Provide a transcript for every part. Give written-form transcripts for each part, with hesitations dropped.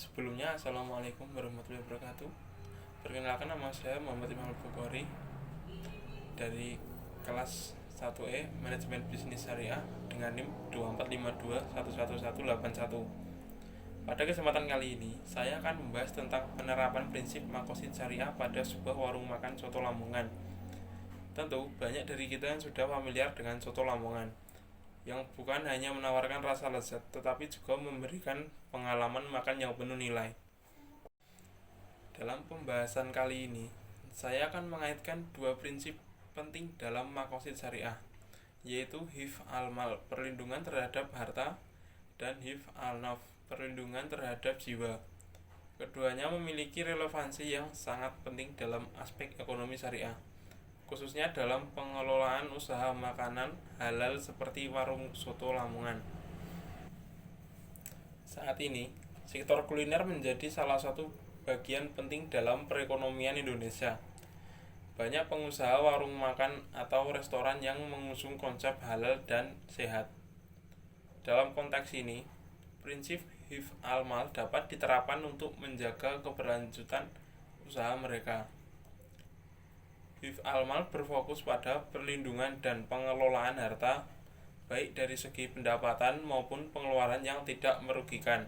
Sebelumnya, Assalamualaikum warahmatullahi wabarakatuh. Perkenalkan, nama saya Muhammad Imam Bukhari dari kelas 1E Manajemen Bisnis Syariah dengan NIM 2452111181. Pada kesempatan kali ini, saya akan membahas tentang penerapan prinsip makosid syariah pada sebuah warung makan soto Lamongan. Tentu, banyak dari kita yang sudah familiar dengan soto Lamongan, yang bukan hanya menawarkan rasa lezat, tetapi juga memberikan pengalaman makan yang penuh nilai. Dalam pembahasan kali ini, saya akan mengaitkan dua prinsip penting dalam makosid syariah, yaitu hifz al-mal, perlindungan terhadap harta, dan hifz al-naf, perlindungan terhadap jiwa. Keduanya memiliki relevansi yang sangat penting dalam aspek ekonomi syariah, khususnya dalam pengelolaan usaha makanan halal seperti warung soto Lamongan. Saat ini, sektor kuliner menjadi salah satu bagian penting dalam perekonomian Indonesia. Banyak pengusaha warung makan atau restoran yang mengusung konsep halal dan sehat. Dalam konteks ini, prinsip hifz al-mal dapat diterapkan untuk menjaga keberlanjutan usaha mereka. Hifz al-mal berfokus pada perlindungan dan pengelolaan harta, baik dari segi pendapatan maupun pengeluaran yang tidak merugikan.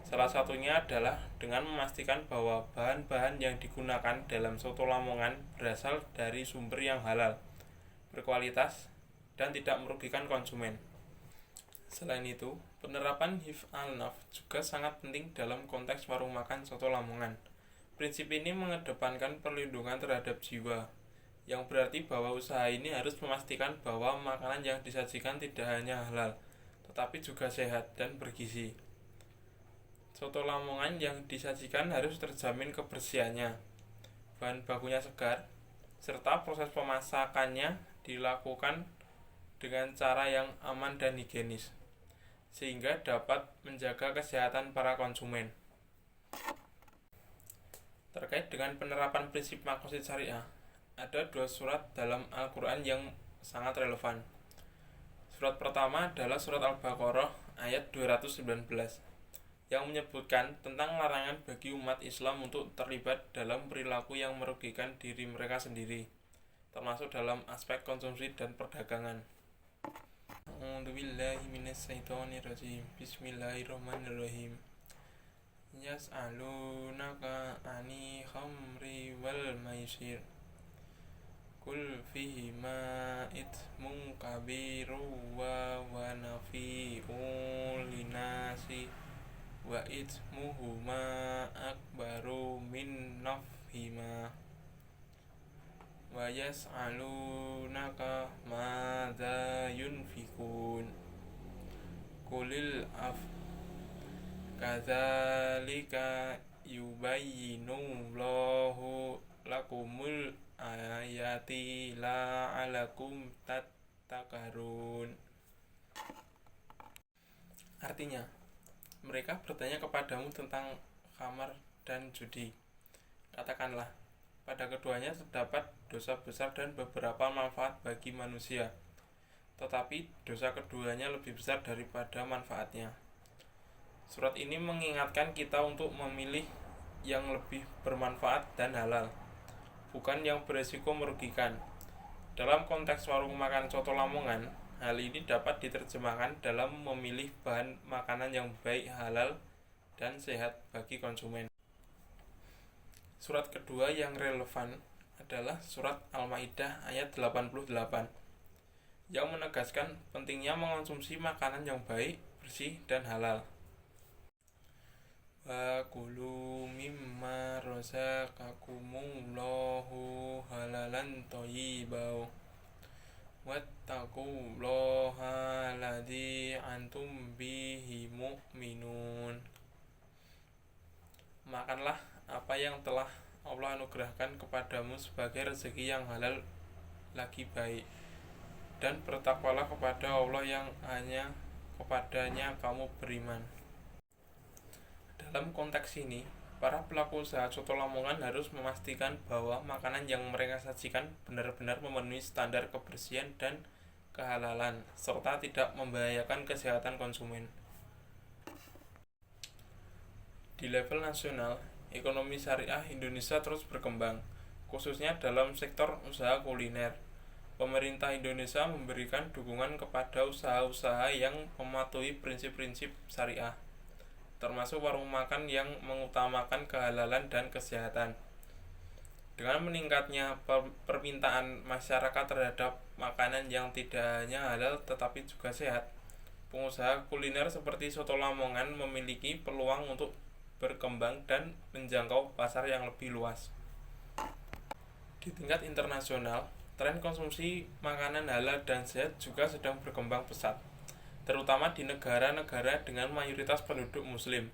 Salah satunya adalah dengan memastikan bahwa bahan-bahan yang digunakan dalam soto Lamongan berasal dari sumber yang halal, berkualitas, dan tidak merugikan konsumen. Selain itu, penerapan hifz al-naf juga sangat penting dalam konteks warung makan soto Lamongan. Prinsip ini mengedepankan perlindungan terhadap jiwa, yang berarti bahwa usaha ini harus memastikan bahwa makanan yang disajikan tidak hanya halal, tetapi juga sehat dan bergizi. Soto Lamongan yang disajikan harus terjamin kebersihannya, bahan bakunya segar, serta proses pemasakannya dilakukan dengan cara yang aman dan higienis, sehingga dapat menjaga kesehatan para konsumen. Terkait dengan penerapan prinsip makosid syariah, ada dua surat dalam Al-Quran yang sangat relevan. Surat pertama adalah surat Al-Baqarah ayat 219 yang menyebutkan tentang larangan bagi umat Islam untuk terlibat dalam perilaku yang merugikan diri mereka sendiri, termasuk dalam aspek konsumsi dan perdagangan. Bismillahirrahmanirrahim. Yas'alunaka 'ani khamri wal maisir Qul fihima itsmun kabiru wa nafi'un linasi wa itsmuhuma akbaru min nafhima wa yas'alunaka madza yunfikun qulil af kadzalika yubayyinullahu lakumul ayati la'alakum tattaqun. Artinya, mereka bertanya kepadamu tentang khamar dan judi. Katakanlah, pada keduanya terdapat dosa besar dan beberapa manfaat bagi manusia, tetapi dosa keduanya lebih besar daripada manfaatnya. Surat ini mengingatkan kita untuk memilih yang lebih bermanfaat dan halal, bukan yang beresiko merugikan. Dalam konteks warung makan soto Lamongan, hal ini dapat diterjemahkan dalam memilih bahan makanan yang baik, halal, dan sehat bagi konsumen. Surat kedua yang relevan adalah surat Al-Maidah ayat 88 yang menegaskan pentingnya mengonsumsi makanan yang baik, bersih, dan halal. Wa kulu mimma razaqakumullahu halalan thayyiban wattaqullaha alladzi antum bihi mu'minun. Makanlah apa yang telah Allah anugerahkan kepadamu sebagai rezeki yang halal lagi baik, dan bertakwalah kepada Allah yang hanya kepadanya kamu beriman. Dalam konteks ini, para pelaku usaha soto Lamongan harus memastikan bahwa makanan yang mereka sajikan benar-benar memenuhi standar kebersihan dan kehalalan, serta tidak membahayakan kesehatan konsumen. Di level nasional, ekonomi syariah Indonesia terus berkembang, khususnya dalam sektor usaha kuliner. Pemerintah Indonesia memberikan dukungan kepada usaha-usaha yang mematuhi prinsip-prinsip syariah, termasuk warung makan yang mengutamakan kehalalan dan kesehatan. Dengan meningkatnya permintaan masyarakat terhadap makanan yang tidak hanya halal tetapi juga sehat, pengusaha kuliner seperti Soto Lamongan memiliki peluang untuk berkembang dan menjangkau pasar yang lebih luas. Di tingkat internasional, tren konsumsi makanan halal dan sehat juga sedang berkembang pesat, terutama di negara-negara dengan mayoritas penduduk muslim.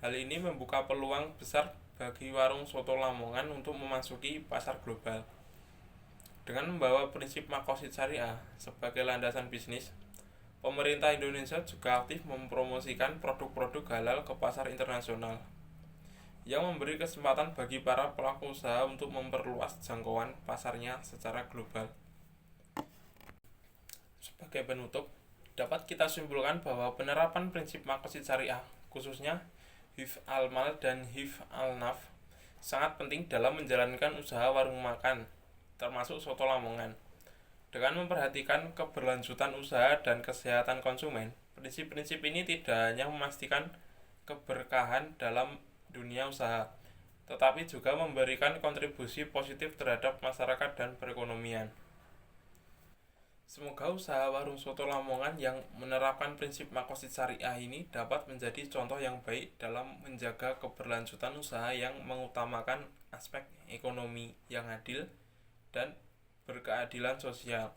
Hal ini membuka peluang besar bagi warung soto Lamongan untuk memasuki pasar global. Dengan membawa prinsip makosid syariah sebagai landasan bisnis, pemerintah Indonesia juga aktif mempromosikan produk-produk halal ke pasar internasional, yang memberi kesempatan bagi para pelaku usaha untuk memperluas jangkauan pasarnya secara global. Sebagai penutup, dapat kita simpulkan bahwa penerapan prinsip makosid syariah, khususnya hifz al-mal dan hifz al-naf, sangat penting dalam menjalankan usaha warung makan, termasuk soto Lamongan. Dengan memperhatikan keberlanjutan usaha dan kesehatan konsumen, prinsip-prinsip ini tidak hanya memastikan keberkahan dalam dunia usaha, tetapi juga memberikan kontribusi positif terhadap masyarakat dan perekonomian. Semoga usaha warung soto Lamongan yang menerapkan prinsip makosid syariah ini dapat menjadi contoh yang baik dalam menjaga keberlanjutan usaha yang mengutamakan aspek ekonomi yang adil dan berkeadilan sosial.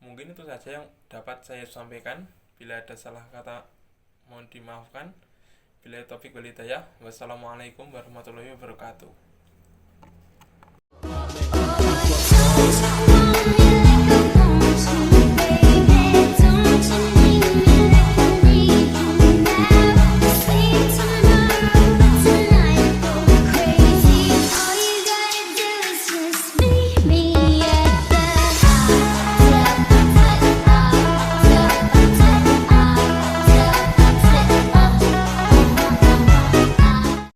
Mungkin itu saja yang dapat saya sampaikan. Bila ada salah kata, mohon dimaafkan. Bila taufiq wal hidayah. Wassalamualaikum warahmatullahi wabarakatuh.